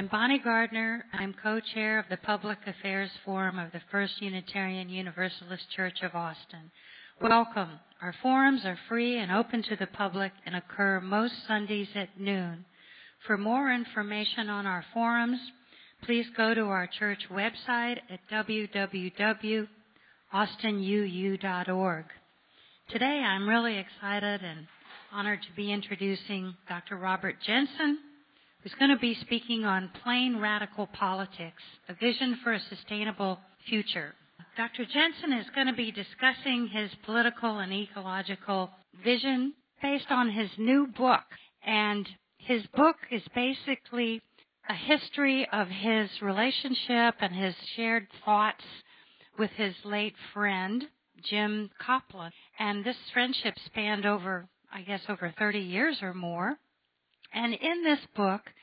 I'm Bonnie Gardner. I'm co-chair of the Public Affairs Forum of the First Unitarian Universalist Church of Austin. Welcome. Our forums are free and open to the public and occur most Sundays at noon. For more information on our forums, please go to our church website at www.austinuu.org. Today I'm really excited and honored to be introducing Dr. Robert Jensen, who's going to be speaking on Plain Radical Politics, a vision for a sustainable future. Dr. Jensen is going to be discussing his political and ecological vision based on his new book. And his book is basically a history of his relationship and his shared thoughts with his late friend, Jim Copeland. And this friendship spanned over 30 years or more. And in this book,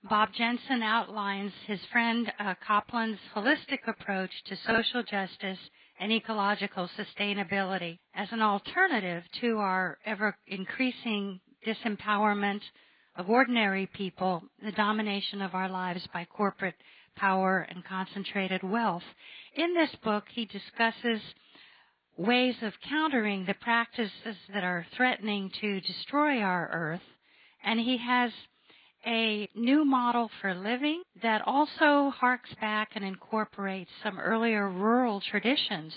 Bob Jensen outlines his friend Copland's holistic approach to social justice and ecological sustainability as an alternative to our ever-increasing disempowerment of ordinary people, the domination of our lives by corporate power and concentrated wealth. In this book, he discusses ways of countering the practices that are threatening to destroy our earth, and he has a new model for living that also harks back and incorporates some earlier rural traditions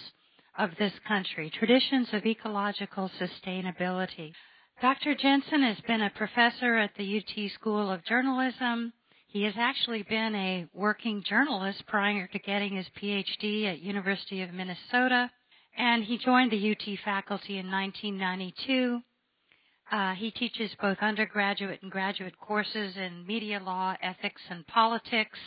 of this country, traditions of ecological sustainability. Dr. Jensen has been a professor at the UT School of Journalism. He has actually been a working journalist prior to getting his PhD at University of Minnesota, and he joined the UT faculty in 1992. He teaches both undergraduate and graduate courses in media law, ethics, and politics.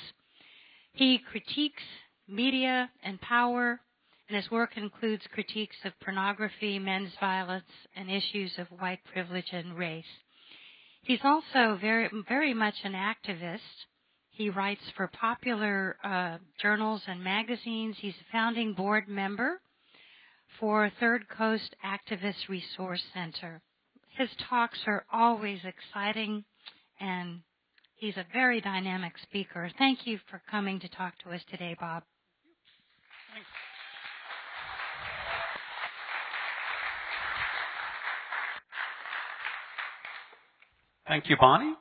He critiques media and power, and his work includes critiques of pornography, men's violence, and issues of white privilege and race. He's also very much an activist. He writes for popular journals and magazines. He's a founding board member for Third Coast Activist Resource Center. His talks are always exciting, and he's a very dynamic speaker. Thank you for coming to talk to us today, Bob. Thanks. Thank you, Bonnie,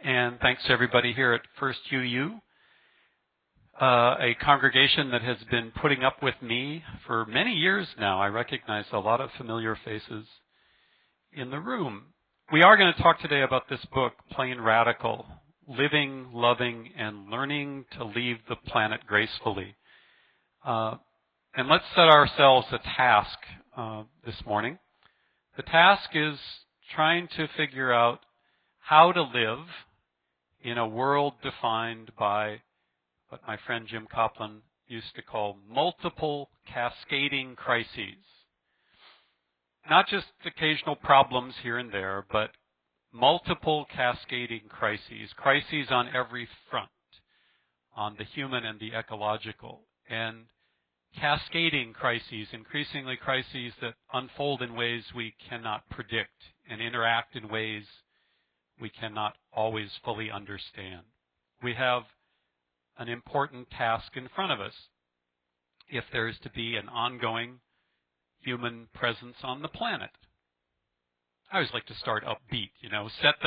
and thanks to everybody here at First UU, a congregation that has been putting up with me for many years now. I recognize a lot of familiar faces in the room. We are going to talk today about this book, Plain Radical, Living, Loving, and Learning to Leave the Planet Gracefully. And let's set ourselves a task this morning. The task is trying to figure out how to live in a world defined by what my friend Jim Copeland used to call multiple cascading crises. Not just occasional problems here and there, but multiple cascading crises, crises on every front, on the human and the ecological, and cascading crises, increasingly crises that unfold in ways we cannot predict and interact in ways we cannot always fully understand. We have an important task in front of us if there is to be an ongoing human presence on the planet. I always like to start upbeat, set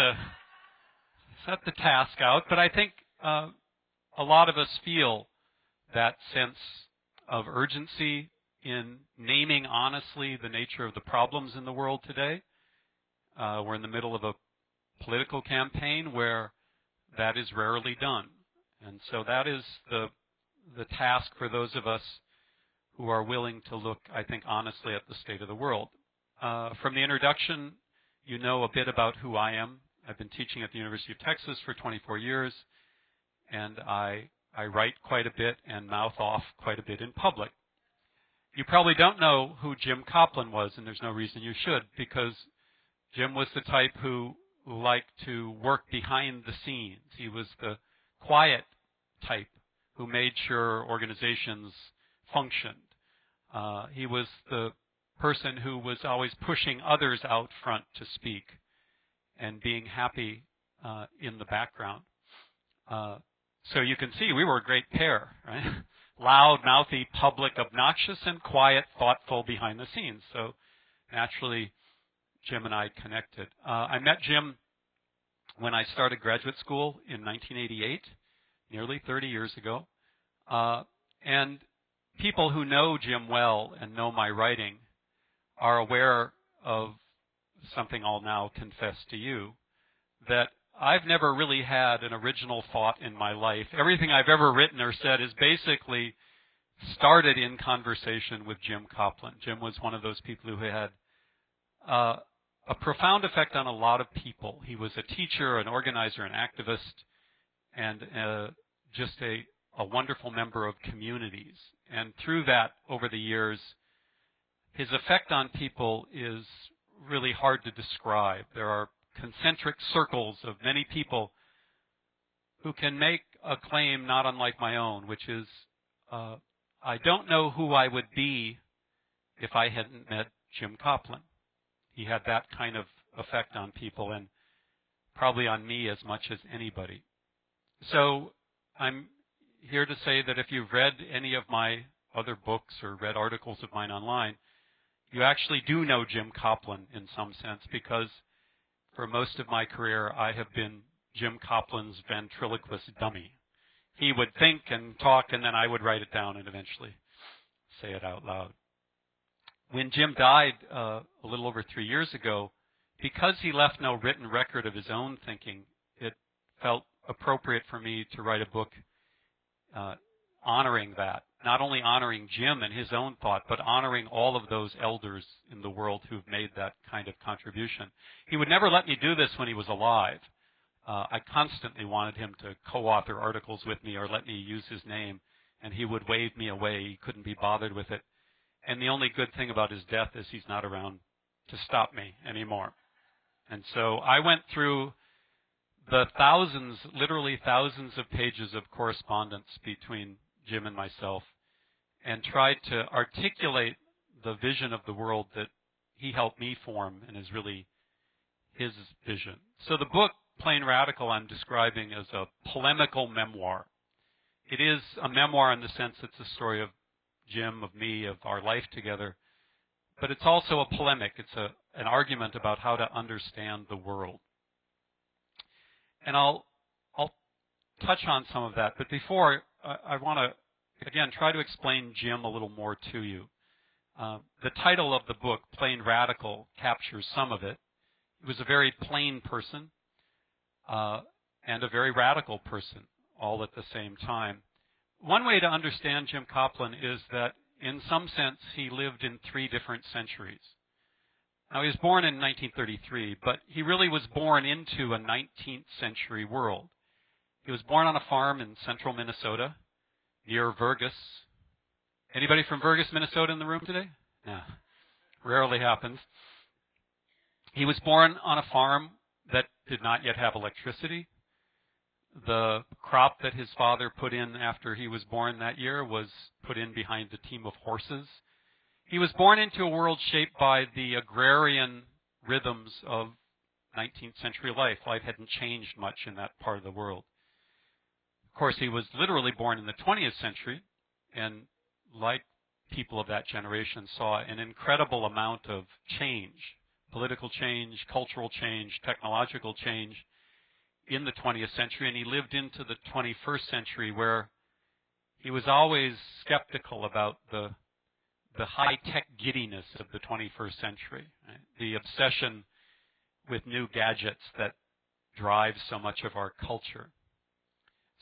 the task out, but I think a lot of us feel that sense of urgency in naming honestly the nature of the problems in the world today. We're in the middle of a political campaign where that is rarely done. And so that is the task for those of us who are willing to look, I think, honestly at the state of the world. From the introduction, you know a bit about who I am. I've been teaching at the University of Texas for 24 years, and I write quite a bit and mouth off quite a bit in public. You probably don't know who Jim Copeland was, and there's no reason you should, because Jim was the type who liked to work behind the scenes. He was the quiet type who made sure organizations functioned. He was the person who was always pushing others out front to speak and being happy in the background. So you can see we were a great pair, right? Loud, mouthy, public, obnoxious, and quiet, thoughtful behind the scenes. So naturally, Jim and I connected. I met Jim when I started graduate school in 1988, nearly 30 years ago. And people who know Jim well and know my writing are aware of something I'll now confess to you, that I've never really had an original thought in my life. Everything I've ever written or said is basically started in conversation with Jim Coplin. Jim was one of those people who had a profound effect on a lot of people. He was a teacher, an organizer, an activist, and just a wonderful member of communities. And through that, over the years, his effect on people is really hard to describe. There are concentric circles of many people who can make a claim not unlike my own, which is, I don't know who I would be if I hadn't met Jim Coplin. He had that kind of effect on people, and probably on me as much as anybody. So I'm here to say that if you've read any of my other books or read articles of mine online, you actually do know Jim Coplin in some sense, because for most of my career I have been Jim Coplin's ventriloquist dummy. He would think and talk, and then I would write it down and eventually say it out loud. When Jim died a little over 3 years ago, because he left no written record of his own thinking, it felt appropriate for me to write a book honoring that. Not only honoring Jim and his own thought, but honoring all of those elders in the world who've made that kind of contribution. He would never let me do this when he was alive. I constantly wanted him to co-author articles with me or let me use his name, and he would wave me away. He couldn't be bothered with it. And the only good thing about his death is he's not around to stop me anymore. And so I went through the thousands, literally thousands of pages of correspondence between Jim and myself, and tried to articulate the vision of the world that he helped me form and is really his vision. So the book, Plain Radical, I'm describing as a polemical memoir. It is a memoir in the sense it's a story of Jim, of me, of our life together, but it's also a polemic. It's an argument about how to understand the world. And I'll touch on some of that, but before, I want to, again, try to explain Jim a little more to you. The title of the book, Plain Radical, captures some of it. He was a very plain person and a very radical person, all at the same time. One way to understand Jim Coplin is that, in some sense, he lived in 3 different centuries. Now, he was born in 1933, but he really was born into a 19th century world. He was born on a farm in central Minnesota, near Vergas. Anybody from Vergas, Minnesota in the room today? No. Rarely happens. He was born on a farm that did not yet have electricity. The crop that his father put in after he was born that year was put in behind a team of horses. He was born into a world shaped by the agrarian rhythms of 19th century life. Life hadn't changed much in that part of the world. Of course, he was literally born in the 20th century, and like people of that generation, saw an incredible amount of change, political change, cultural change, technological change in the 20th century, and he lived into the 21st century, where he was always skeptical about the high-tech giddiness of the 21st century, right? The obsession with new gadgets that drives so much of our culture.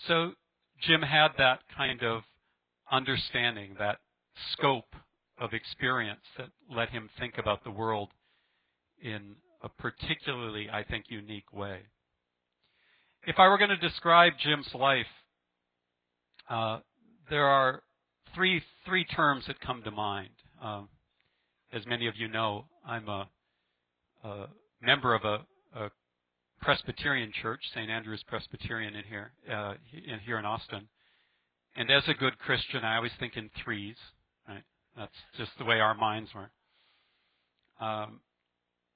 So Jim had that kind of understanding, that scope of experience that let him think about the world in a particularly, I think, unique way. If I were going to describe Jim's life, there are three terms that come to mind. As many of you know, I'm a member of a Presbyterian church, St. Andrew's Presbyterian here in Austin. And as a good Christian, I always think in threes. Right? That's just the way our minds work.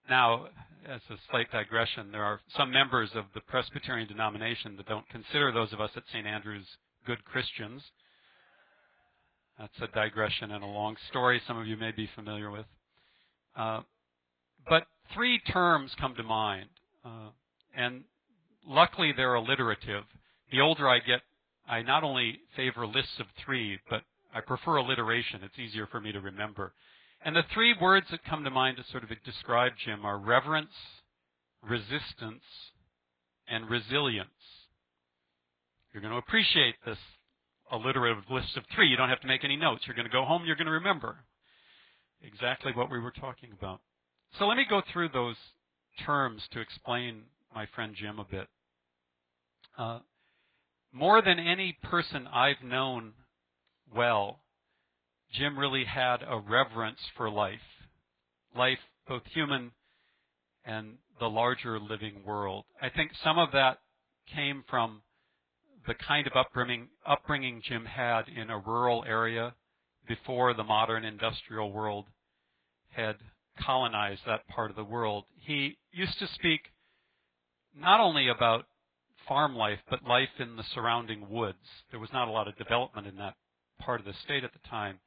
Now, as a slight digression, there are some members of the Presbyterian denomination that don't consider those of us at St. Andrew's good Christians. That's a digression and a long story some of you may be familiar with. But three terms come to mind, and luckily they're alliterative. The older I get, I not only favor lists of three, but I prefer alliteration. It's easier for me to remember. And the three words that come to mind to sort of describe Jim are reverence, resistance, and resilience. You're going to appreciate this alliterative list of three. You don't have to make any notes. You're going to go home, you're going to remember exactly what we were talking about. So let me go through those terms to explain my friend Jim a bit. More than any person I've known well, Jim really had a reverence for life, both human and the larger living world. I think some of that came from the kind of upbringing Jim had in a rural area before the modern industrial world had colonized that part of the world. He used to speak not only about farm life, but life in the surrounding woods. There was not a lot of development in that part of the state at the time.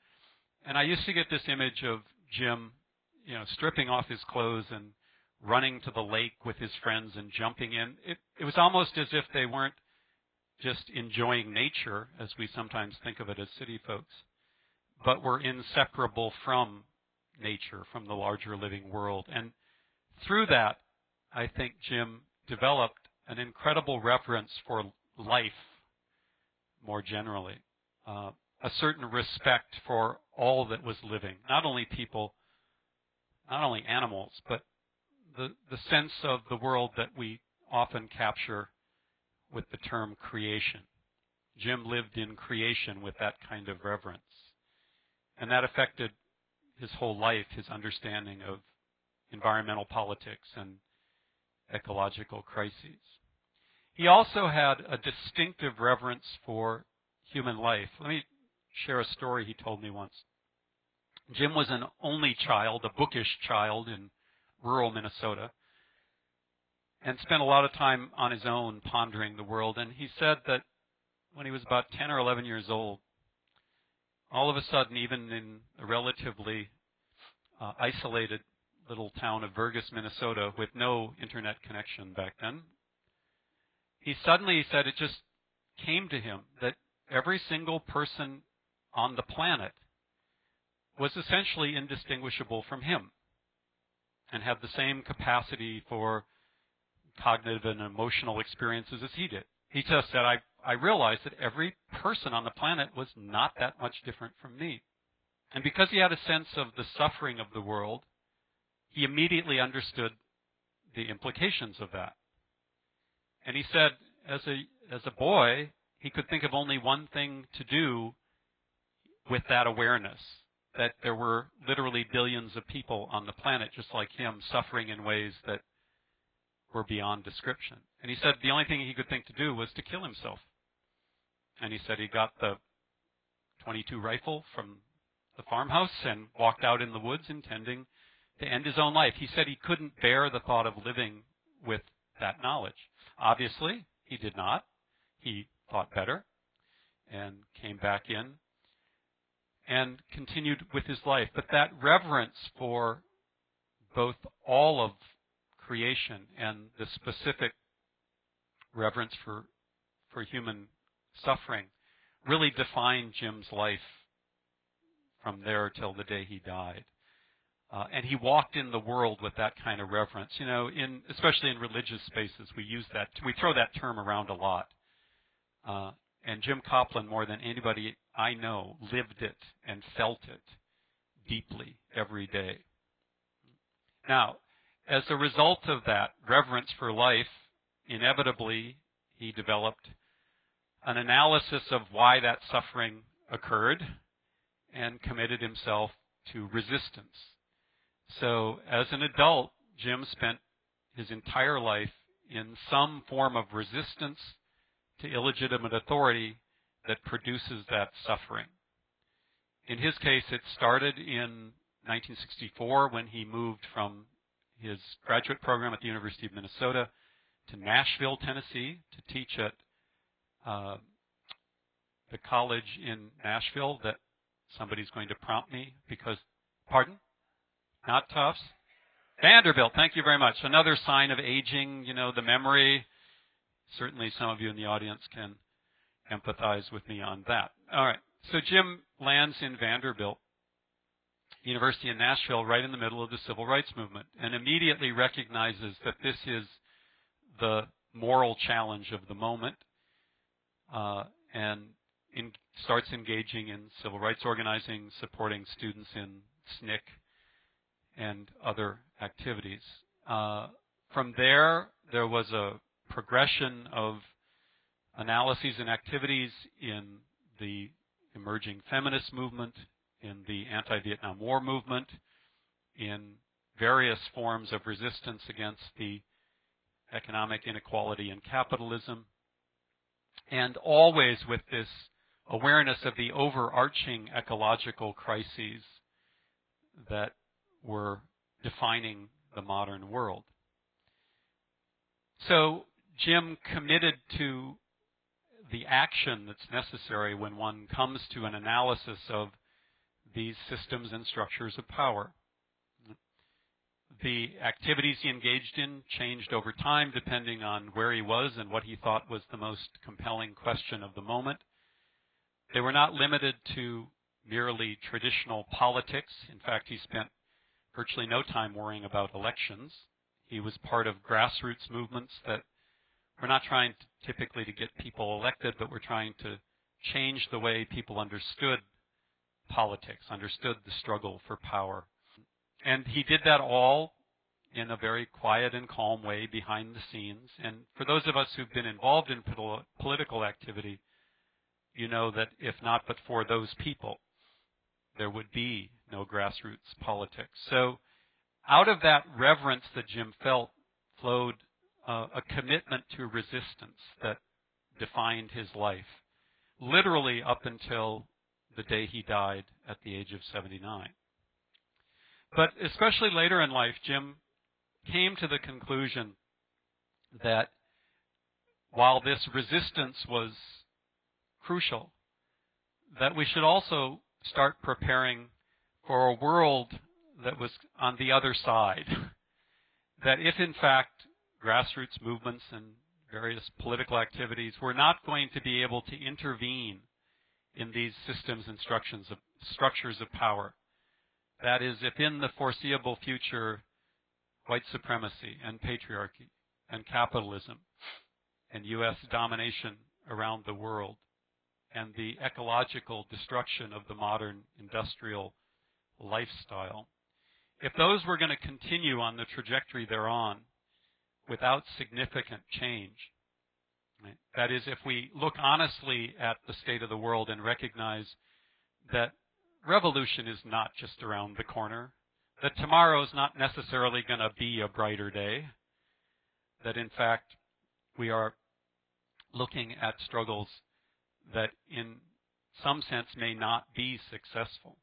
And I used to get this image of Jim, stripping off his clothes and running to the lake with his friends and jumping in. It was almost as if they weren't just enjoying nature, as we sometimes think of it as city folks, but were inseparable from nature, from the larger living world. And through that, I think Jim developed an incredible reverence for life more generally, a certain respect for all that was living, not only people, not only animals, but the sense of the world that we often capture with the term creation. Jim lived in creation with that kind of reverence. And that affected his whole life, his understanding of environmental politics and ecological crises. He also had a distinctive reverence for human life. Let me share a story he told me once. Jim was an only child, a bookish child in rural Minnesota, and spent a lot of time on his own pondering the world. And he said that when he was about 10 or 11 years old, all of a sudden, even in a relatively isolated little town of Vergas, Minnesota, with no internet connection back then, he said it just came to him that every single person on the planet was essentially indistinguishable from him and had the same capacity for cognitive and emotional experiences as he did. He just said, I realized that every person on the planet was not that much different from me. And because he had a sense of the suffering of the world, he immediately understood the implications of that. And he said, as a boy, he could think of only one thing to do with that awareness, that there were literally billions of people on the planet just like him, suffering in ways that were beyond description. And he said the only thing he could think to do was to kill himself. And he said he got the .22 rifle from the farmhouse and walked out in the woods intending to end his own life. He said he couldn't bear the thought of living with that knowledge. Obviously, he did not. He thought better and came back in and continued with his life. But that reverence for both all of creation and the specific reverence for human suffering really defined Jim's life from there till the day he died. And he walked in the world with that kind of reverence. Especially in religious spaces, we throw that term around a lot. And Jim Copeland, more than anybody I know, lived it and felt it deeply every day. Now, as a result of that reverence for life, inevitably he developed an analysis of why that suffering occurred and committed himself to resistance. So as an adult, Jim spent his entire life in some form of resistance to illegitimate authority that produces that suffering. In his case, it started in 1964 when he moved from his graduate program at the University of Minnesota to Nashville, Tennessee, to teach at the college in Nashville that somebody's going to prompt me because, pardon? Not Tufts? Vanderbilt, thank you very much. Another sign of aging, the memory. Certainly some of you in the audience can empathize with me on that. All right, so Jim lands in Vanderbilt University in Nashville right in the middle of the civil rights movement and immediately recognizes that this is the moral challenge of the moment and starts engaging in civil rights organizing, supporting students in SNCC and other activities. From there was a progression of analyses and activities in the emerging feminist movement, in the anti-Vietnam War movement, in various forms of resistance against the economic inequality and capitalism, and always with this awareness of the overarching ecological crises that were defining the modern world. So Jim committed to the action that's necessary when one comes to an analysis of these systems and structures of power. The activities he engaged in changed over time depending on where he was and what he thought was the most compelling question of the moment. They were not limited to merely traditional politics. In fact, he spent virtually no time worrying about elections. He was part of grassroots movements that were not trying typically to get people elected, but were trying to change the way people understood politics, understood the struggle for power. And he did that all in a very quiet and calm way behind the scenes. And for those of us who've been involved in political activity, you know that if not but for those people, there would be no grassroots politics. So out of that reverence that Jim felt flowed a commitment to resistance that defined his life, literally up until the day he died at the age of 79. But especially later in life, Jim came to the conclusion that while this resistance was crucial, that we should also start preparing for a world that was on the other side. That if in fact grassroots movements and various political activities were not going to be able to intervene in these systems and structures of power, that is, if in the foreseeable future white supremacy and patriarchy and capitalism and U.S. domination around the world and the ecological destruction of the modern industrial lifestyle, if those were going to continue on the trajectory they're on without significant change, right? That is, if we look honestly at the state of the world and recognize that revolution is not just around the corner, that tomorrow is not necessarily going to be a brighter day, that in fact we are looking at struggles that in some sense may not be successful.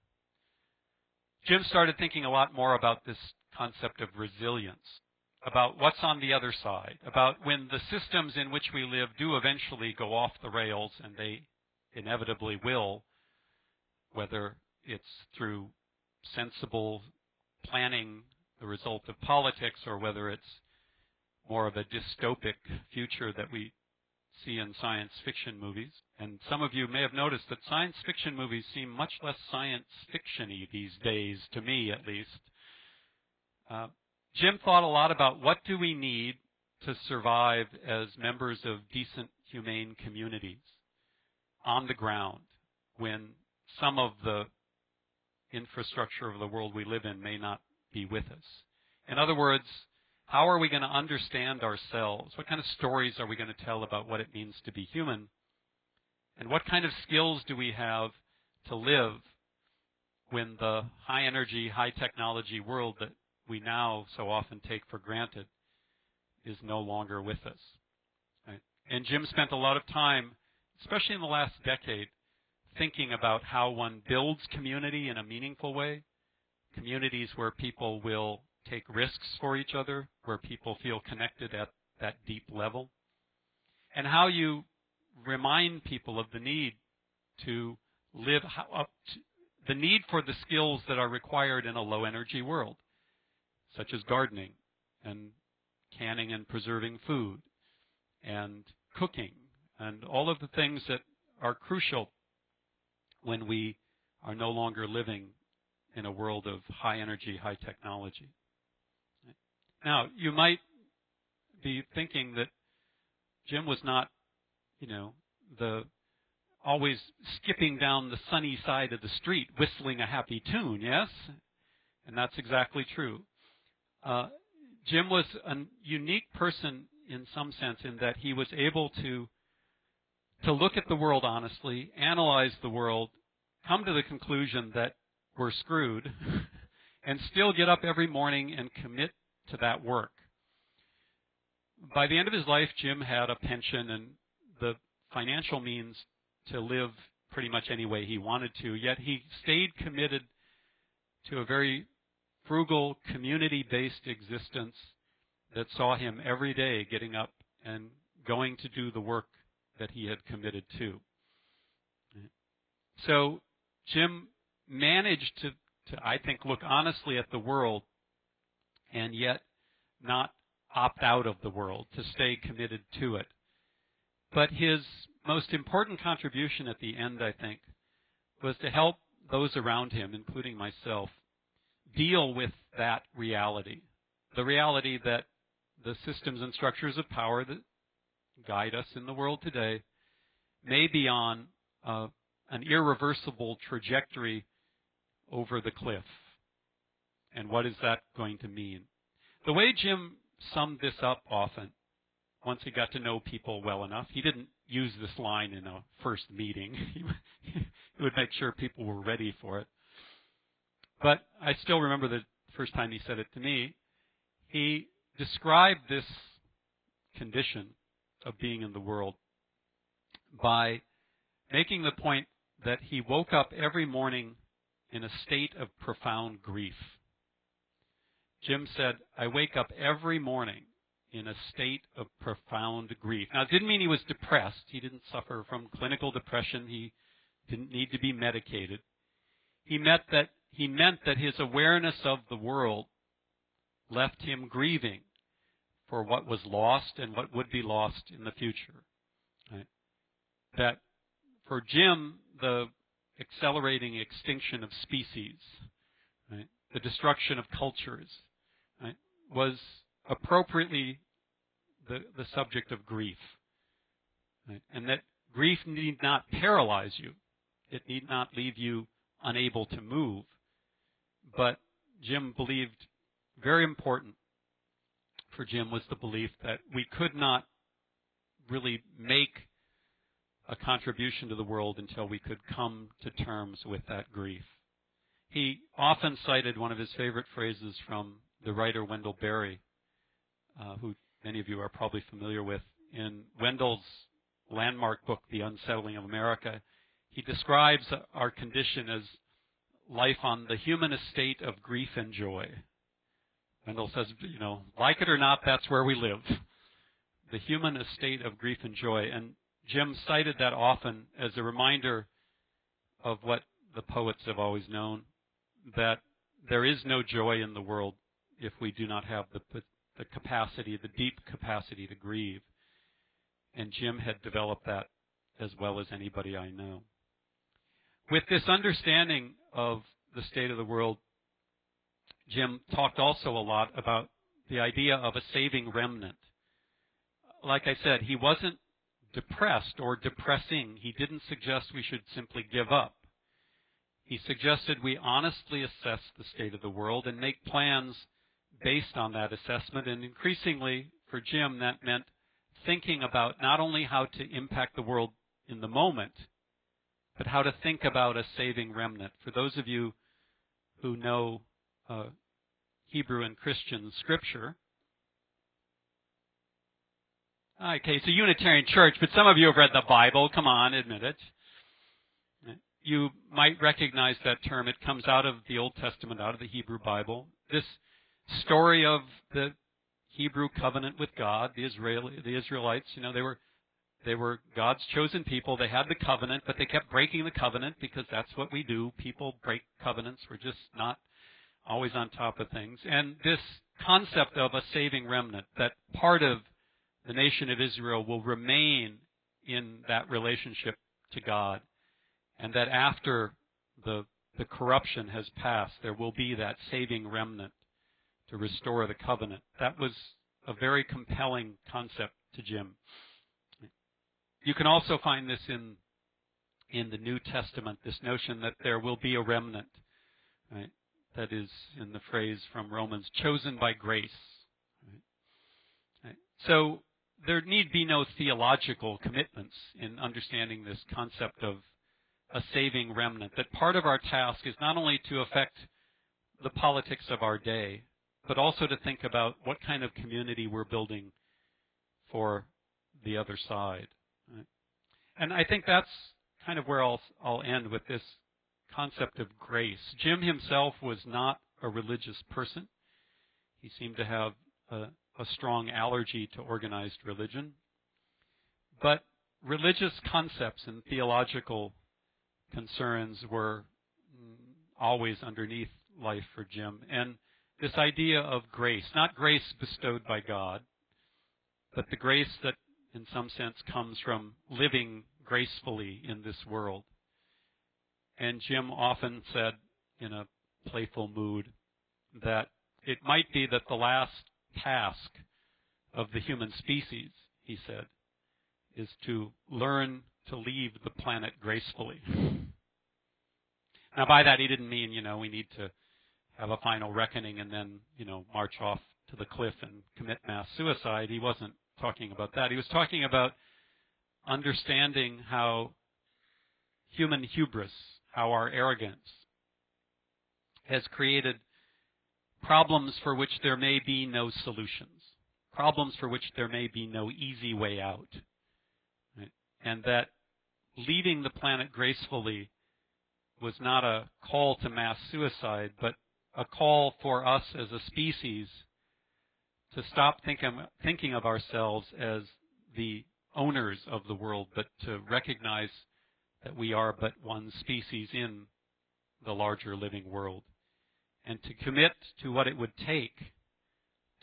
Jim started thinking a lot more about this concept of resilience, about what's on the other side, about when the systems in which we live do eventually go off the rails, and they inevitably will, whether it's through sensible planning, the result of politics, or whether it's more of a dystopic future that we see in science fiction movies. And some of you may have noticed that science fiction movies seem much less science fiction-y these days, to me at least. Jim thought a lot about what do we need to survive as members of decent, humane communities on the ground when some of the infrastructure of the world we live in may not be with us. In other words, how are we going to understand ourselves? What kind of stories are we going to tell about what it means to be human? And what kind of skills do we have to live when the high-energy, high-technology world that we now so often take for granted is no longer with us? Right? And Jim spent a lot of time, especially in the last decade, thinking about how one builds community in a meaningful way, communities where people will take risks for each other, where people feel connected at that deep level, and how you remind people of the need to live up to the need for the skills that are required in a low energy world, such as gardening and canning and preserving food and cooking and all of the things that are crucial when we are no longer living in a world of high energy, high technology. Now, you might be thinking that Jim was not, the always skipping down the sunny side of the street, whistling a happy tune, yes? And that's exactly true. Jim was a unique person in some sense in that he was able to look at the world honestly, analyze the world, come to the conclusion that we're screwed, and still get up every morning and commit to that work. By the end of his life, Jim had a pension and the financial means to live pretty much any way he wanted to, yet he stayed committed to a very frugal, community-based existence that saw him every day getting up and going to do the work that he had committed to. So Jim managed to I think, look honestly at the world and yet not opt out of the world, to stay committed to it. But his most important contribution at the end, I think, was to help those around him, including myself, deal with that reality. The reality that the systems and structures of power that guide us in the world today may be on an irreversible trajectory over the cliff. And what is that going to mean? The way Jim summed this up often, once he got to know people well enough, he didn't use this line in a first meeting. He would make sure people were ready for it. But I still remember the first time he said it to me. He described this condition of being in the world by making the point that he woke up every morning in a state of profound grief. Jim said, I wake up every morning in a state of profound grief. Now, it didn't mean he was depressed. He didn't suffer from clinical depression. He didn't need to be medicated. He meant that his awareness of the world left him grieving for what was lost and what would be lost in the future. Right? That for Jim, the accelerating extinction of species, right, the destruction of cultures, right, was appropriately the subject of grief. Right? And that grief need not paralyze you. It need not leave you unable to move. But Jim believed, very important for Jim was the belief that we could not really make a contribution to the world until we could come to terms with that grief. He often cited one of his favorite phrases from the writer Wendell Berry, who many of you are probably familiar with. In Wendell's landmark book, The Unsettling of America, he describes our condition as life on the human estate of grief and joy. Wendell says, like it or not, that's where we live. The human estate of grief and joy. And Jim cited that often as a reminder of what the poets have always known, that there is no joy in the world if we do not have the capacity, the deep capacity to grieve. And Jim had developed that as well as anybody I know. With this understanding of the state of the world, Jim talked also a lot about the idea of a saving remnant. Like I said, he wasn't depressed or depressing. He didn't suggest we should simply give up. He suggested we honestly assess the state of the world and make plans based on that assessment. And increasingly, for Jim, that meant thinking about not only how to impact the world in the moment, but how to think about a saving remnant. For those of you who know Hebrew and Christian scripture, okay, it's a Unitarian church, but some of you have read the Bible. Come on, admit it. You might recognize that term. It comes out of the Old Testament, out of the Hebrew Bible. This story of the Hebrew covenant with God. The Israelites, they were God's chosen people. They had the covenant, but they kept breaking the covenant because that's what we do. People break covenants. We're just not always on top of things. And this concept of a saving remnant, that part of the nation of Israel will remain in that relationship to God, and that after the corruption has passed, there will be that saving remnant to restore the covenant. That was a very compelling concept to Jim. You can also find this in the New Testament, this notion that there will be a remnant, right? That is in the phrase from Romans, chosen by grace. Right? So there need be no theological commitments in understanding this concept of a saving remnant, that part of our task is not only to affect the politics of our day, but also to think about what kind of community we're building for the other side. Right? And I think that's kind of where I'll end with this concept of grace. Jim himself was not a religious person. He seemed to have a strong allergy to organized religion. But religious concepts and theological concerns were always underneath life for Jim. And this idea of grace, not grace bestowed by God, but the grace that in some sense comes from living gracefully in this world. And Jim often said in a playful mood that it might be that the last task of the human species, he said, is to learn to leave the planet gracefully. Now, by that, he didn't mean, we need to have a final reckoning and then, march off to the cliff and commit mass suicide. He wasn't talking about that. He was talking about understanding how human hubris, how our arrogance has created problems for which there may be no solutions, problems for which there may be no easy way out. Right? And that leaving the planet gracefully was not a call to mass suicide, but a call for us as a species to stop thinking of ourselves as the owners of the world, but to recognize that we are but one species in the larger living world, and to commit to what it would take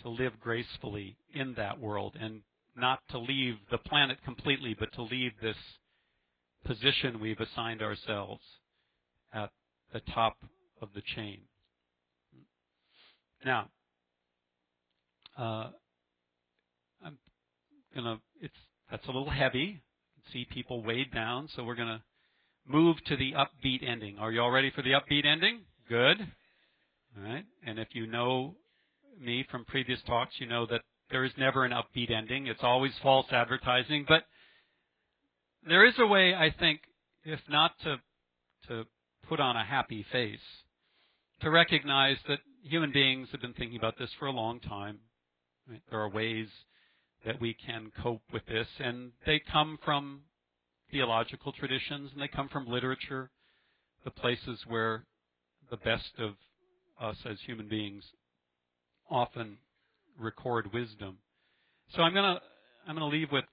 to live gracefully in that world, and not to leave the planet completely, but to leave this position we've assigned ourselves at the top of the chain. Now, that's a little heavy. You can see people weighed down, so we're going to move to the upbeat ending. Are you all ready for the upbeat ending? Good. All right. And if you know me from previous talks, you know that there is never an upbeat ending. It's always false advertising. But there is a way, I think, if not to put on a happy face, to recognize that human beings have been thinking about this for a long time. Right? There are ways that we can cope with this, and they come from theological traditions, and they come from literature, the places where the best of us as human beings often record wisdom. So I'm going to leave with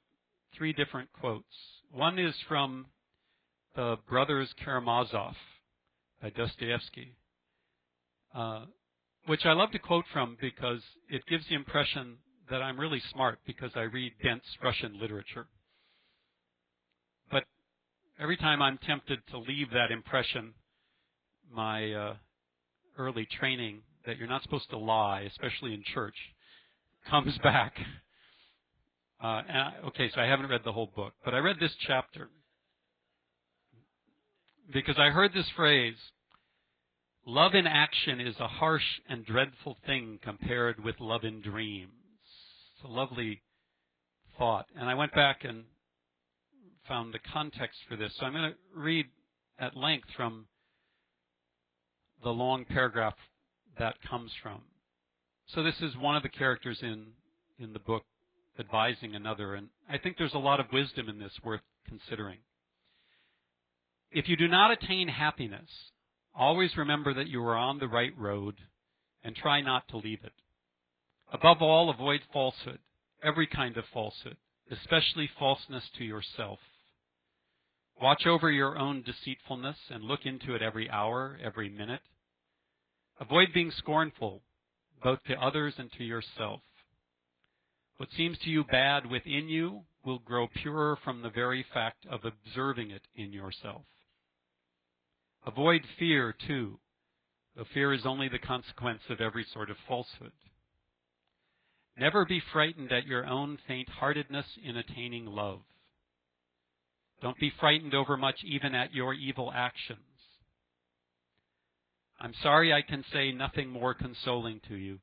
three different quotes. One is from the Brothers Karamazov by Dostoevsky, which I love to quote from because it gives the impression that I'm really smart because I read dense Russian literature. But every time I'm tempted to leave that impression, my early training that you're not supposed to lie, especially in church, comes back. So I haven't read the whole book, but I read this chapter because I heard this phrase, "Love in action is a harsh and dreadful thing compared with love in dreams." It's a lovely thought. And I went back and found the context for this. So I'm going to read at length from the long paragraph that comes from. So this is one of the characters in the book advising another, and I think there's a lot of wisdom in this worth considering. If you do not attain happiness, always remember that you are on the right road and try not to leave it. Above all, avoid falsehood, every kind of falsehood, especially falseness to yourself. Watch over your own deceitfulness and look into it every hour, every minute. Avoid being scornful, both to others and to yourself. What seems to you bad within you will grow purer from the very fact of observing it in yourself. Avoid fear, too, though fear is only the consequence of every sort of falsehood. Never be frightened at your own faint-heartedness in attaining love. Don't be frightened overmuch even at your evil actions. I'm sorry I can say nothing more consoling to you,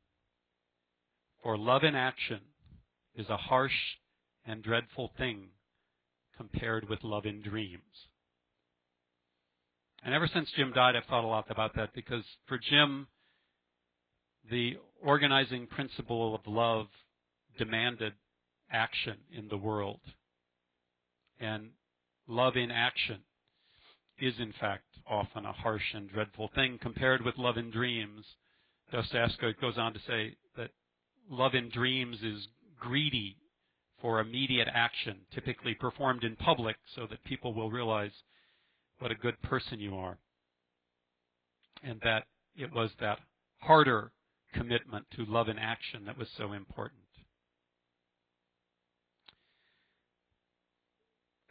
for love in action is a harsh and dreadful thing compared with love in dreams. And ever since Jim died, I've thought a lot about that, because for Jim, the organizing principle of love demanded action in the world. And love in action is, in fact, often a harsh and dreadful thing compared with love in dreams. Dostoevsky goes on to say that love in dreams is greedy for immediate action, typically performed in public so that people will realize what a good person you are. And that it was that harder commitment to love in action that was so important.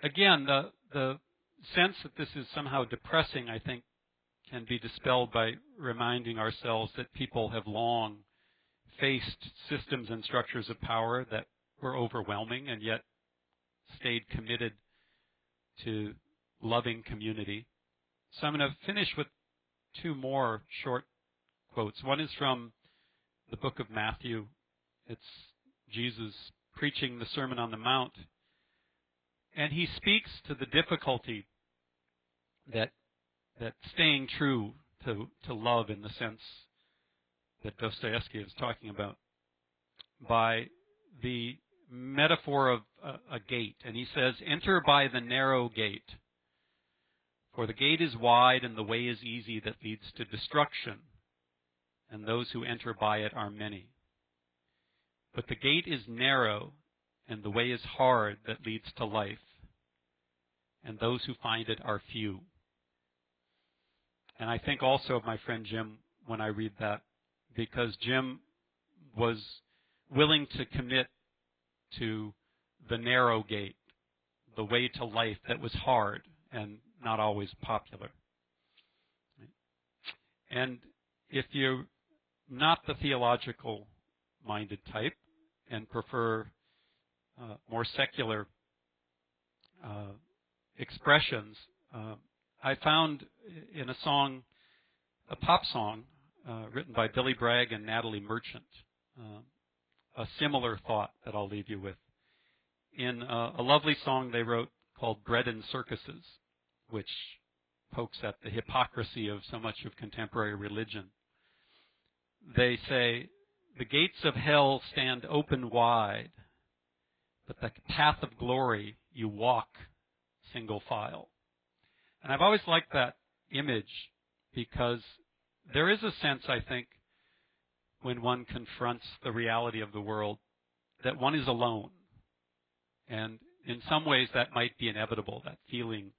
Again, the sense that this is somehow depressing, I think, can be dispelled by reminding ourselves that people have long faced systems and structures of power that were overwhelming and yet stayed committed to loving community. So I'm going to finish with two more short quotes. One is from the book of Matthew. It's Jesus preaching the Sermon on the Mount. And he speaks to the difficulty that staying true to love in the sense that Dostoevsky is talking about by the metaphor of a gate. And he says, "Enter by the narrow gate, for the gate is wide and the way is easy that leads to destruction, and those who enter by it are many. But the gate is narrow and the way is hard that leads to life, and those who find it are few." And I think also of my friend Jim when I read that, because Jim was willing to commit to the narrow gate, the way to life that was hard and not always popular. And if you're not the theological-minded type and prefer more secular expressions, I found in a song, a pop song written by Billy Bragg and Natalie Merchant, a similar thought that I'll leave you with. In a lovely song they wrote called "Bread and Circuses," which pokes at the hypocrisy of so much of contemporary religion. They say, "The gates of hell stand open wide, but the path of glory you walk single file." And I've always liked that image because there is a sense, I think, when one confronts the reality of the world, that one is alone. And in some ways that might be inevitable, that feeling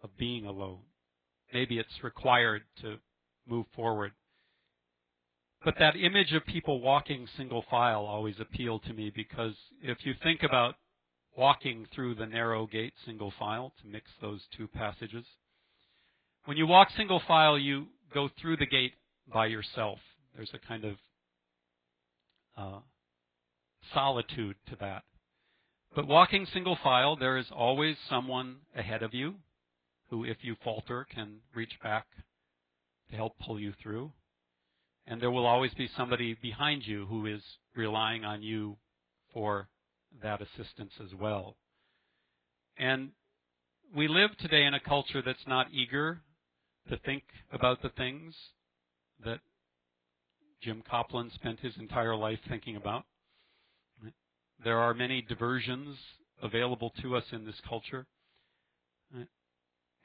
of being alone. Maybe it's required to move forward. But that image of people walking single file always appealed to me, because if you think about walking through the narrow gate single file, to mix those two passages, when you walk single file, you go through the gate by yourself. There's a kind of solitude to that. But walking single file, there is always someone ahead of you who, if you falter, can reach back to help pull you through. And there will always be somebody behind you who is relying on you for that assistance as well. And we live today in a culture that's not eager to think about the things that Jim Copland spent his entire life thinking about. There are many diversions available to us in this culture.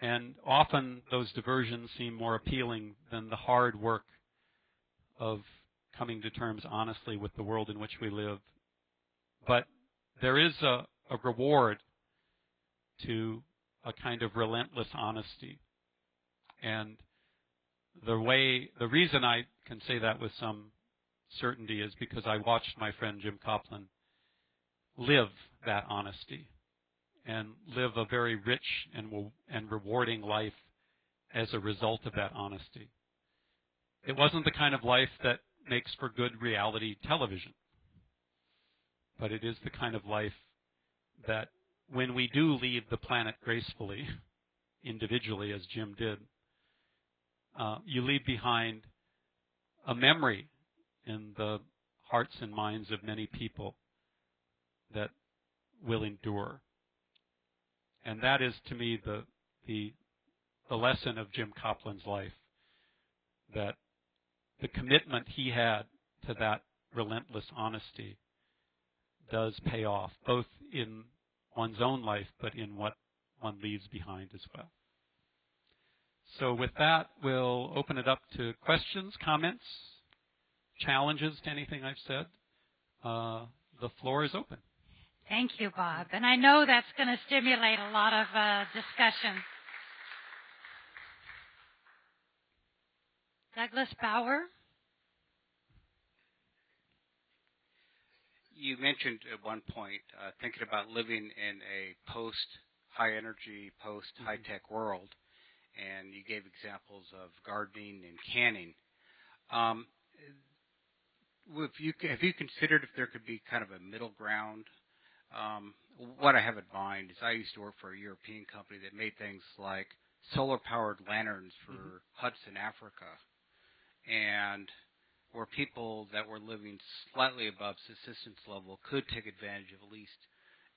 And often those diversions seem more appealing than the hard work of coming to terms honestly with the world in which we live. But there is a reward to a kind of relentless honesty. And the reason I can say that with some certainty is because I watched my friend Jim Coplin live that honesty and live a very rich and rewarding life as a result of that honesty. It wasn't the kind of life that makes for good reality television, but it is the kind of life that when we do leave the planet gracefully, individually as Jim did, you leave behind a memory in the hearts and minds of many people that will endure. And that is, to me, the lesson of Jim Coplin's life, that the commitment he had to that relentless honesty does pay off, both in one's own life, but in what one leaves behind as well. So with that, we'll open it up to questions, comments, challenges to anything I've said. The floor is open. Thank you, Bob. And I know that's going to stimulate a lot of discussion. Douglas Bauer. You mentioned at one point thinking about living in a post-high energy, post-high-tech world, and you gave examples of gardening and canning. Have you considered if there could be kind of a middle ground? What I have in mind is I used to work for a European company that made things like solar-powered lanterns for huts in Africa, and where people that were living slightly above subsistence level could take advantage of at least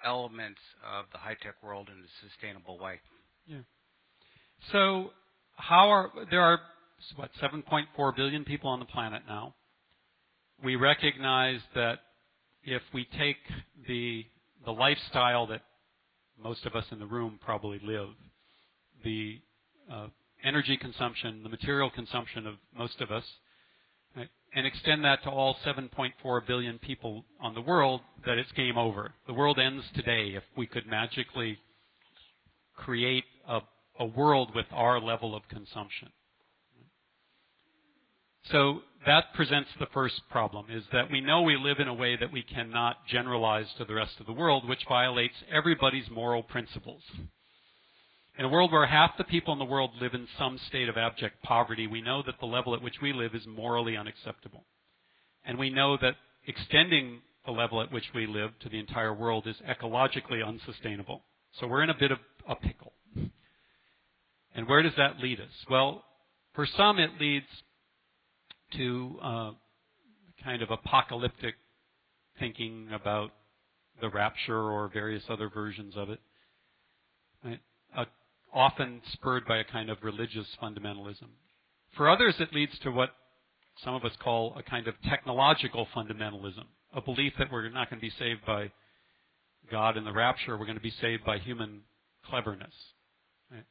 elements of the high-tech world in a sustainable way. Yeah. So there are 7.4 billion people on the planet now. We recognize that if we take the lifestyle that most of us in the room probably live, the energy consumption, the material consumption of most of us, right, and extend that to all 7.4 billion people on the world, that it's game over. The world ends today if we could magically create a world with our level of consumption. So that presents the first problem, is that we know we live in a way that we cannot generalize to the rest of the world, which violates everybody's moral principles. In a world where half the people in the world live in some state of abject poverty, we know that the level at which we live is morally unacceptable. And we know that extending the level at which we live to the entire world is ecologically unsustainable. So we're in a bit of a pickle. And where does that lead us? Well, for some it leads to kind of apocalyptic thinking about the rapture or various other versions of it, right? Often spurred by a kind of religious fundamentalism. For others, it leads to what some of us call a kind of technological fundamentalism, a belief that we're not going to be saved by God in the rapture, we're going to be saved by human cleverness. Right?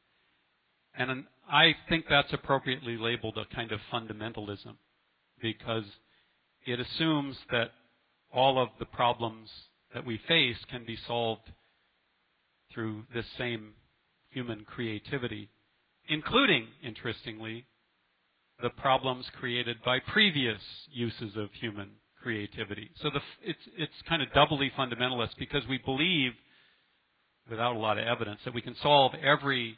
And I think that's appropriately labeled a kind of fundamentalism, because it assumes that all of the problems that we face can be solved through this same human creativity, including, interestingly, the problems created by previous uses of human creativity. So it's kind of doubly fundamentalist, because we believe, without a lot of evidence, that we can solve every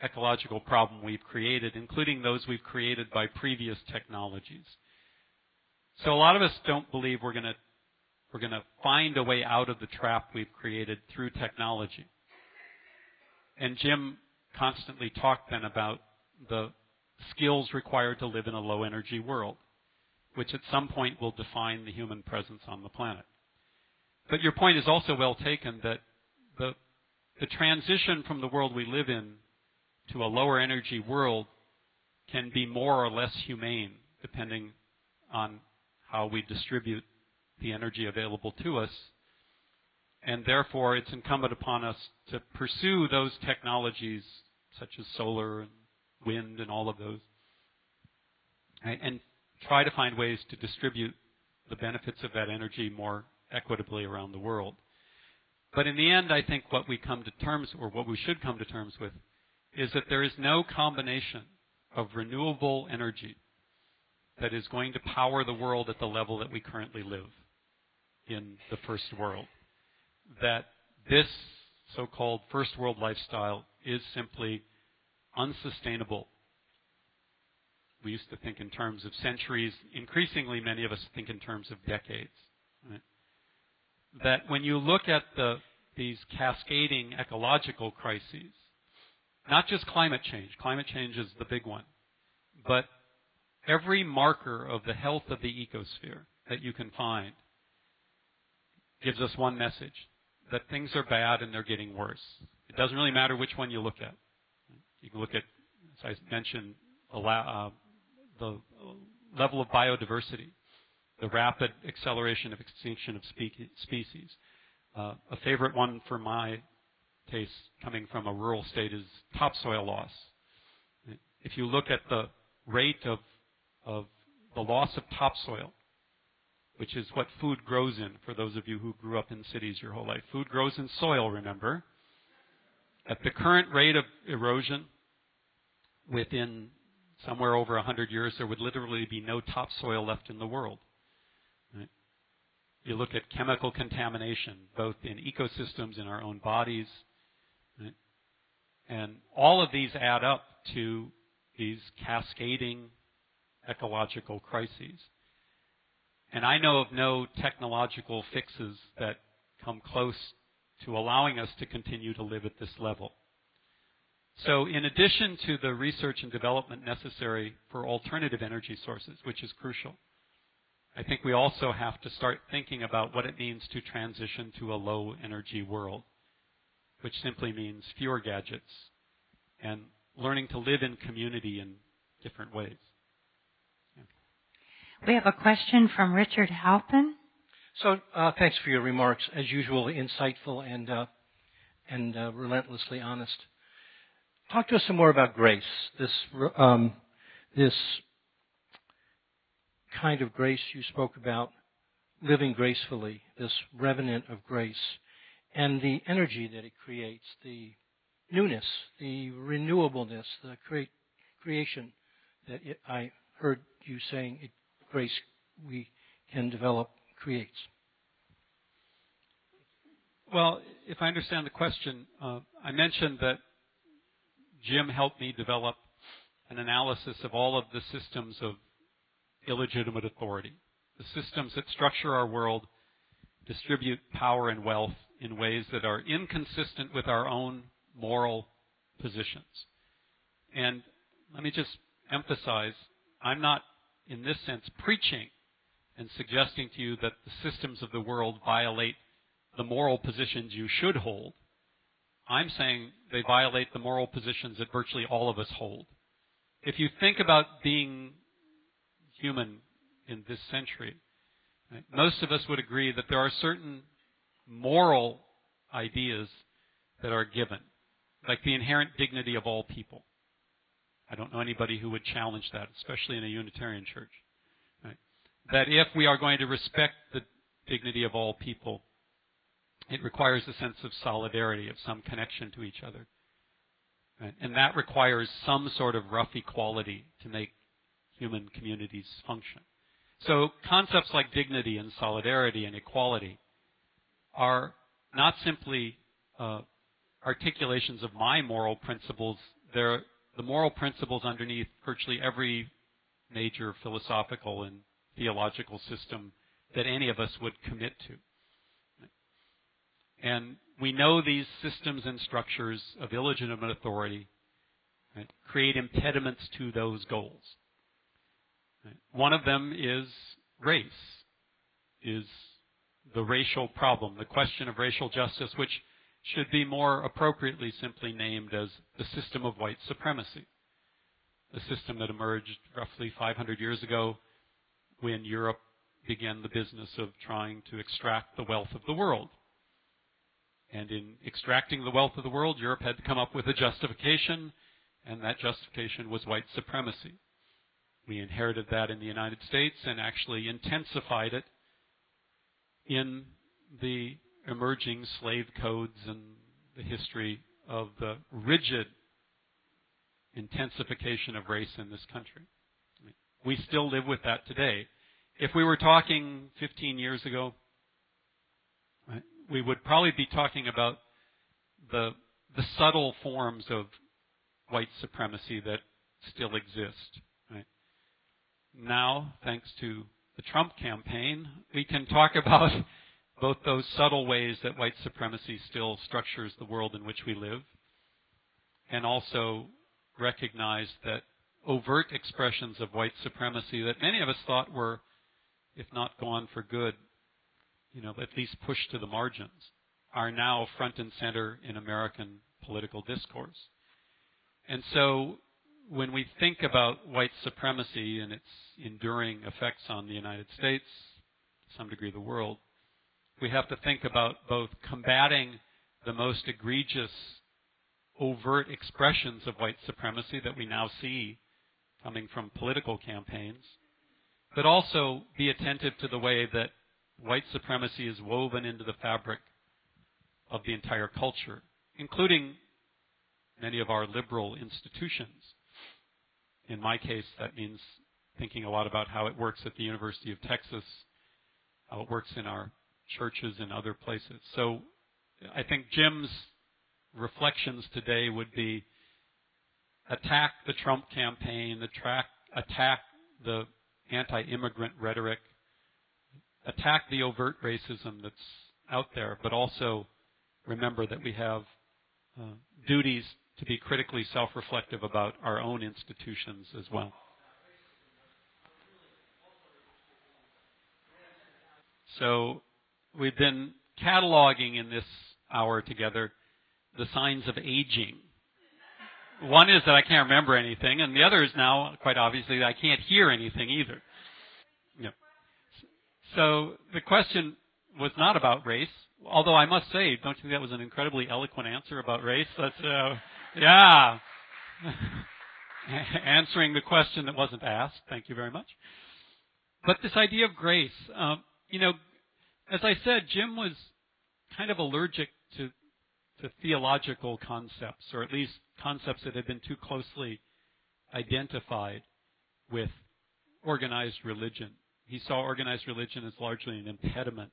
ecological problem we've created, including those we've created by previous technologies. So a lot of us don't believe we're going to find a way out of the trap we've created through technology. And Jim constantly talked then about the skills required to live in a low-energy world, which at some point will define the human presence on the planet. But your point is also well taken, that the transition from the world we live in to a lower-energy world can be more or less humane, depending on how we distribute the energy available to us. And therefore, it's incumbent upon us to pursue those technologies, such as solar and wind and all of those, right, and try to find ways to distribute the benefits of that energy more equitably around the world. But in the end, I think what we come to terms, or what we should come to terms with, is that there is no combination of renewable energy that is going to power the world at the level that we currently live in the first world. That this so-called first world lifestyle is simply unsustainable. We used to think in terms of centuries. Increasingly, many of us think in terms of decades. Right? That when you look at these cascading ecological crises, not just climate change is the big one, but every marker of the health of the ecosphere that you can find gives us one message, that things are bad and they're getting worse. It doesn't really matter which one you look at. You can look at, as I mentioned, the level of biodiversity, the rapid acceleration of extinction of species. A favorite one for my taste, coming from a rural state, is topsoil loss. If you look at the rate of the loss of topsoil, which is what food grows in, for those of you who grew up in cities your whole life. Food grows in soil, remember. At the current rate of erosion, within somewhere over 100 years, there would literally be no topsoil left in the world. Right? You look at chemical contamination, both in ecosystems, in our own bodies, right? And all of these add up to these cascading ecological crises. And I know of no technological fixes that come close to allowing us to continue to live at this level. So in addition to the research and development necessary for alternative energy sources, which is crucial, I think we also have to start thinking about what it means to transition to a low energy world, which simply means fewer gadgets and learning to live in community in different ways. We have a question from Richard Halpin. So thanks for your remarks. As usual, insightful and relentlessly honest. Talk to us some more about grace. This kind of grace you spoke about, living gracefully, this revenant of grace, and the energy that it creates, the newness, the renewableness, the creation that I heard you saying grace we can develop creates. Well, if I understand the question, I mentioned that Jim helped me develop an analysis of all of the systems of illegitimate authority, the systems that structure our world, distribute power and wealth in ways that are inconsistent with our own moral positions. And let me just emphasize, I'm not, in this sense, preaching and suggesting to you that the systems of the world violate the moral positions you should hold. I'm saying they violate the moral positions that virtually all of us hold. If you think about being human in this century, right, most of us would agree that there are certain moral ideas that are given, like the inherent dignity of all people. I don't know anybody who would challenge that, especially in a Unitarian church. Right? That if we are going to respect the dignity of all people, it requires a sense of solidarity, of some connection to each other. Right? And that requires some sort of rough equality to make human communities function. So concepts like dignity and solidarity and equality are not simply articulations of my moral principles. They're the moral principles underneath virtually every major philosophical and theological system that any of us would commit to. And we know these systems and structures of illegitimate authority, right, create impediments to those goals. Right? One of them is race, is the racial problem, the question of racial justice, which should be more appropriately simply named as the system of white supremacy, the system that emerged roughly 500 years ago when Europe began the business of trying to extract the wealth of the world. And in extracting the wealth of the world, Europe had to come up with a justification, and that justification was white supremacy. We inherited that in the United States and actually intensified it in the emerging slave codes and the history of the rigid intensification of race in this country. We still live with that today. If we were talking 15 years ago, right, we would probably be talking about the subtle forms of white supremacy that still exist. Right? Now, thanks to the Trump campaign, we can talk about both those subtle ways that white supremacy still structures the world in which we live, and also recognize that overt expressions of white supremacy that many of us thought were, if not gone for good, at least pushed to the margins, are now front and center in American political discourse. And so when we think about white supremacy and its enduring effects on the United States, to some degree the world, we have to think about both combating the most egregious overt expressions of white supremacy that we now see coming from political campaigns, but also be attentive to the way that white supremacy is woven into the fabric of the entire culture, including many of our liberal institutions. In my case, that means thinking a lot about how it works at the University of Texas, how it works in our churches and other places. So I think Jim's reflections today would be attack the Trump campaign, attack the anti-immigrant rhetoric, attack the overt racism that's out there, but also remember that we have duties to be critically self-reflective about our own institutions as well. So we've been cataloging in this hour together the signs of aging. One is that I can't remember anything, and the other is now, quite obviously, that I can't hear anything either. Yeah. So the question was not about race, although I must say, don't you think that was an incredibly eloquent answer about race? That's, yeah. Answering the question that wasn't asked. Thank you very much. But this idea of grace, as I said, Jim was kind of allergic to theological concepts, or at least concepts that had been too closely identified with organized religion. He saw organized religion as largely an impediment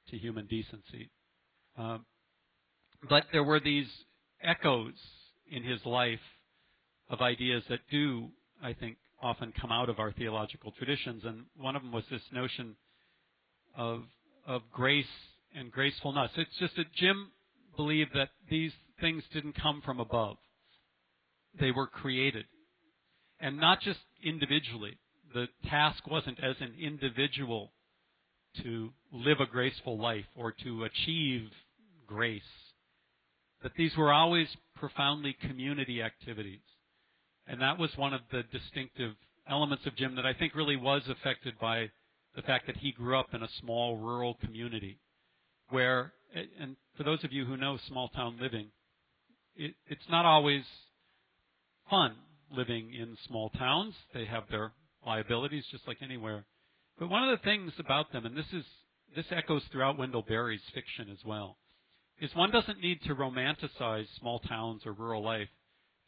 to human decency. But there were these echoes in his life of ideas that do, I think, often come out of our theological traditions, and one of them was this notion of grace and gracefulness. It's just that Jim believed that these things didn't come from above. They were created. And not just individually. The task wasn't as an individual to live a graceful life or to achieve grace. That these were always profoundly community activities. And that was one of the distinctive elements of Jim that I think really was affected by the fact that he grew up in a small rural community where, and for those of you who know small town living, it's not always fun living in small towns. They have their liabilities just like anywhere. But one of the things about them, and this echoes throughout Wendell Berry's fiction as well, is one doesn't need to romanticize small towns or rural life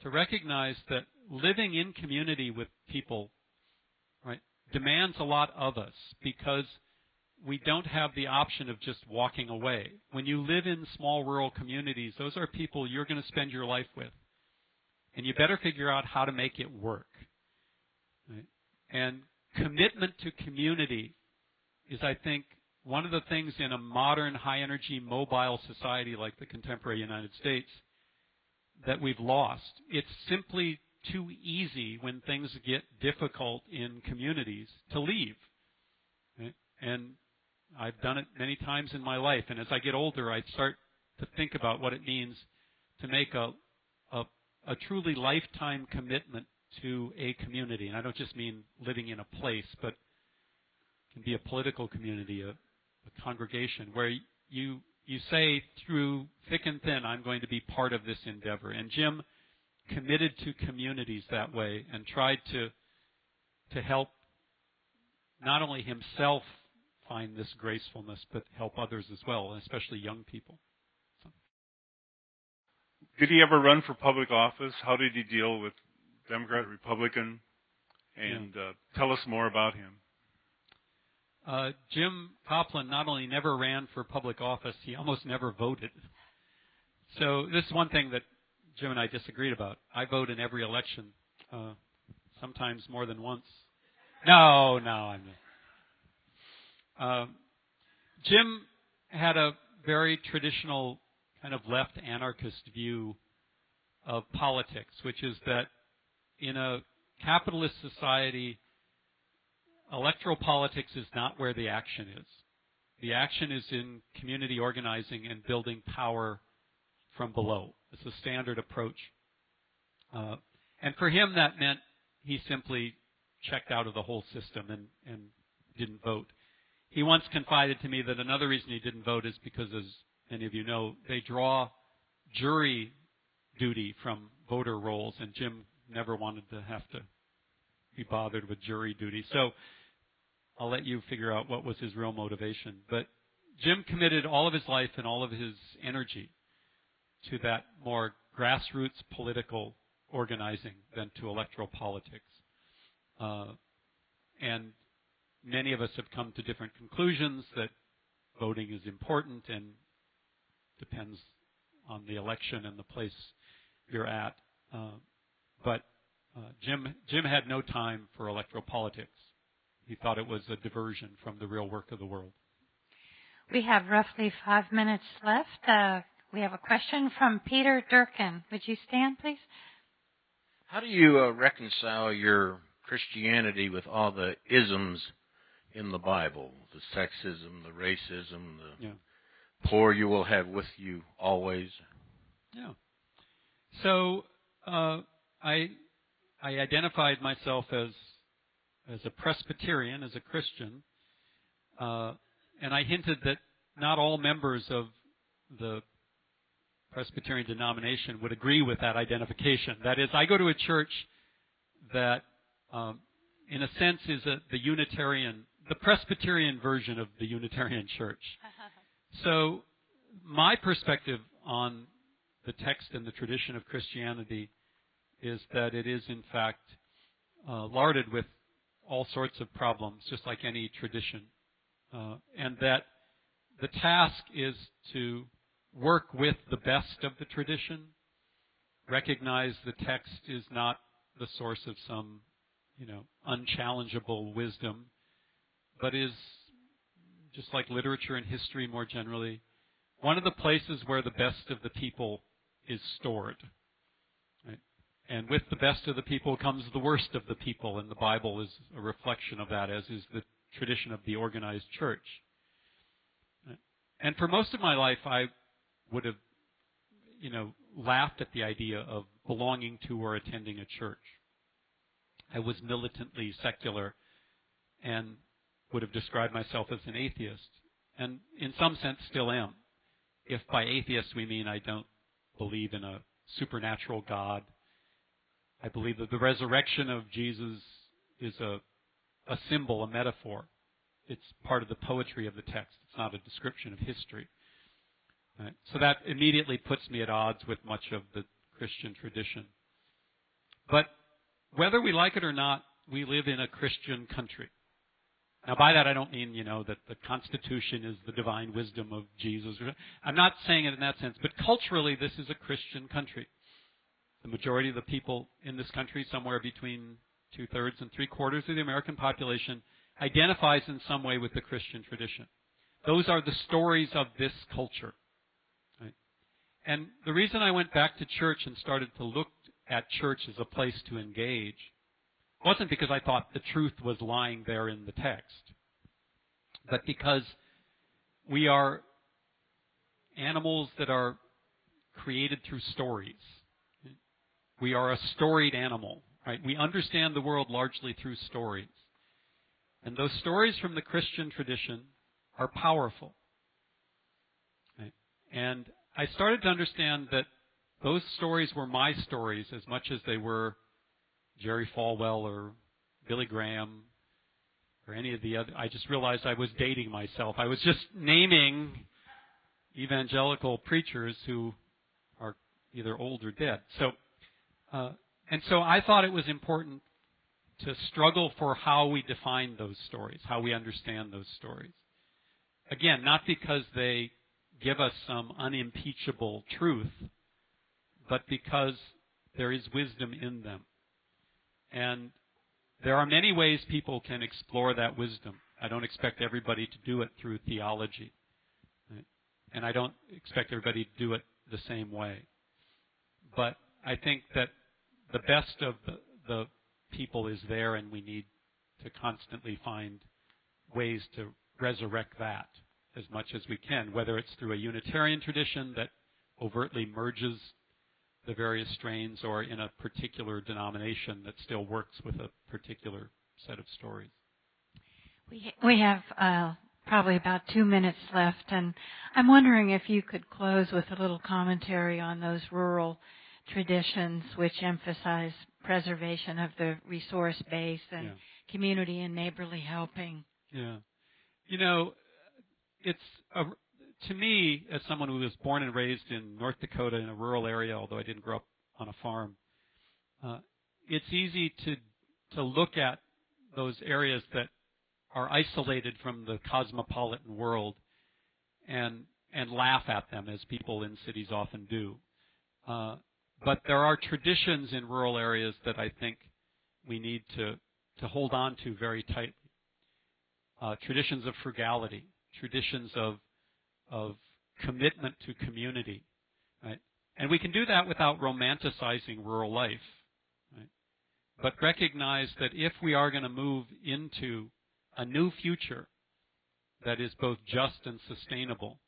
to recognize that living in community with people, right, demands a lot of us because we don't have the option of just walking away. When you live in small rural communities, those are people you're going to spend your life with. And you better figure out how to make it work. Right? And commitment to community is, I think, one of the things in a modern, high-energy, mobile society like the contemporary United States that we've lost. It's simply too easy when things get difficult in communities to leave. Right? And I've done it many times in my life. And as I get older, I start to think about what it means to make a truly lifetime commitment to a community. And I don't just mean living in a place, but it can be a political community, a congregation, where you say through thick and thin, I'm going to be part of this endeavor. And Jim committed to communities that way and tried to to help not only himself find this gracefulness, but help others as well, and especially young people. So. Did he ever run for public office? How did he deal with Democrat, Republican? And tell us more about him. Jim Copeland not only never ran for public office, he almost never voted. So this is one thing that Jim and I disagreed about. I vote in every election, sometimes more than once. No, I'm not. Jim had a very traditional kind of left anarchist view of politics, which is that in a capitalist society, electoral politics is not where the action is. The action is in community organizing and building power from below. It's a standard approach. And for him, that meant he simply checked out of the whole system and didn't vote. He once confided to me that another reason he didn't vote is because, as many of you know, they draw jury duty from voter rolls, and Jim never wanted to have to be bothered with jury duty. So I'll let you figure out what was his real motivation. But Jim committed all of his life and all of his energy to that more grassroots political organizing than to electoral politics. And many of us have come to different conclusions that voting is important and depends on the election and the place you're at. But Jim had no time for electoral politics. He thought it was a diversion from the real work of the world. We have roughly 5 minutes left. We have a question from Peter Durkin. Would you stand, please? How do you reconcile your Christianity with all the isms in the Bible? The sexism, the racism, the poor you will have with you always. Yeah. So I identified myself as a Presbyterian, as a Christian, and I hinted that not all members of the Presbyterian denomination would agree with that identification. That is, I go to a church that, in a sense, is the Unitarian, the Presbyterian version of the Unitarian church. So my perspective on the text and the tradition of Christianity is that it is, in fact, larded with all sorts of problems, just like any tradition, and that the task is to work with the best of the tradition, recognize the text is not the source of some, unchallengeable wisdom, but is, just like literature and history more generally, one of the places where the best of the people is stored. Right? And with the best of the people comes the worst of the people, and the Bible is a reflection of that, as is the tradition of the organized church. Right? And for most of my life, I would have, laughed at the idea of belonging to or attending a church. I was militantly secular and would have described myself as an atheist, and in some sense still am. If by atheist we mean I don't believe in a supernatural God. I believe that the resurrection of Jesus is a symbol, a metaphor. It's part of the poetry of the text. It's not a description of history. Right? So that immediately puts me at odds with much of the Christian tradition. But whether we like it or not, we live in a Christian country. Now, by that I don't mean, that the Constitution is the divine wisdom of Jesus. I'm not saying it in that sense, but culturally this is a Christian country. The majority of the people in this country, somewhere between 2/3 and 3/4 of the American population, identifies in some way with the Christian tradition. Those are the stories of this culture. Right? And the reason I went back to church and started to look at church as a place to engage wasn't because I thought the truth was lying there in the text, but because we are animals that are created through stories. We are a storied animal, right? We understand the world largely through stories. And those stories from the Christian tradition are powerful. Right? And I started to understand that those stories were my stories as much as they were Jerry Falwell or Billy Graham or any of the other. I just realized I was dating myself. I was just naming evangelical preachers who are either old or dead. So I thought it was important to struggle for how we define those stories, how we understand those stories. Again, not because they give us some unimpeachable truth, but because there is wisdom in them. And there are many ways people can explore that wisdom. I don't expect everybody to do it through theology. Right? And I don't expect everybody to do it the same way. But I think that the best of the people is there, and we need to constantly find ways to resurrect that as much as we can, whether it's through a Unitarian tradition that overtly merges the various strains, or in a particular denomination that still works with a particular set of stories. We have probably about 2 minutes left, and I'm wondering if you could close with a little commentary on those rural traditions which emphasize preservation of the resource base and community and neighborly helping. Yeah. You know, it's to me, as someone who was born and raised in North Dakota in a rural area, although I didn't grow up on a farm, it's easy to look at those areas that are isolated from the cosmopolitan world and laugh at them, as people in cities often do. But there are traditions in rural areas that I think we need to hold on to very tightly. Traditions of frugality, traditions of commitment to community, right? And we can do that without romanticizing rural life, right? But recognize that if we are going to move into a new future that is both just and sustainable,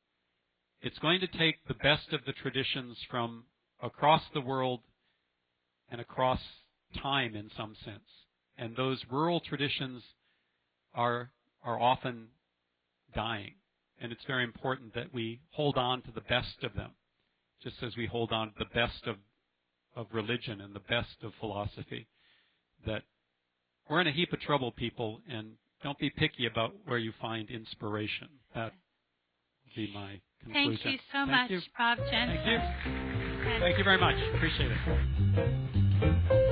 it's going to take the best of the traditions from across the world and across time in some sense. And those rural traditions are often dying. And it's very important that we hold on to the best of them, just as we hold on to the best of religion and the best of philosophy. That we're in a heap of trouble, people, and don't be picky about where you find inspiration. That would be my conclusion. Thank you so much, Bob Jensen. Thank you. Thank you very much. Appreciate it.